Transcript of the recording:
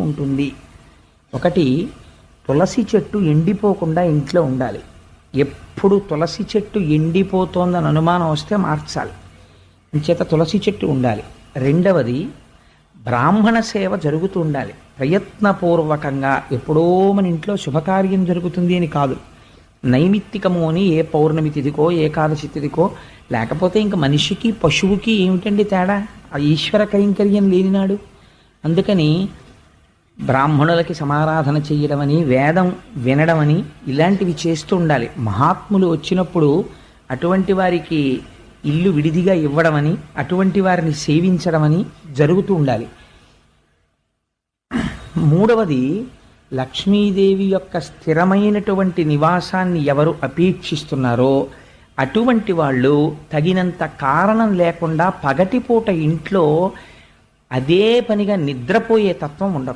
ఉంటుంది. ఒకటి, తులసి చెట్టు ఎండిపోకుండా ఇంట్లో ఉండాలి. ఎప్పుడు తులసి చెట్టు ఎండిపోతోందని అనుమానం వస్తే మార్చాలి. అంచేత తులసి చెట్టు ఉండాలి. రెండవది, బ్రాహ్మణ సేవ జరుగుతూ ఉండాలి. ప్రయత్నపూర్వకంగా ఎప్పుడో మన ఇంట్లో శుభకార్యం జరుగుతుంది అని కాదు, నైమిత్తికము అని ఏ పౌర్ణమి తిథికో ఏకాదశి తిథికో, లేకపోతే ఇంక మనిషికి పశువుకి ఏమిటండి తేడా? ఆ ఈశ్వర కైంకర్యం లేనినాడు. అందుకని బ్రాహ్మణులకి సమారాధన చేయడమని, వేదం వినడమని ఇలాంటివి చేస్తూ ఉండాలి. మహాత్ములు వచ్చినప్పుడు అటువంటి వారికి ఇల్లు విడిదిగా ఇవ్వడమని, అటువంటి వారిని సేవించడమని జరుగుతూ ఉండాలి. మూడవది, లక్ష్మీదేవి యొక్క స్థిరమైనటువంటి నివాసాన్ని ఎవరు అపేక్షిస్తున్నారో అటువంటి వాళ్ళు తగినంత కారణం లేకుండా పగటిపూట ఇంట్లో అదే పనిగా నిద్రపోయే తత్వం ఉండదు.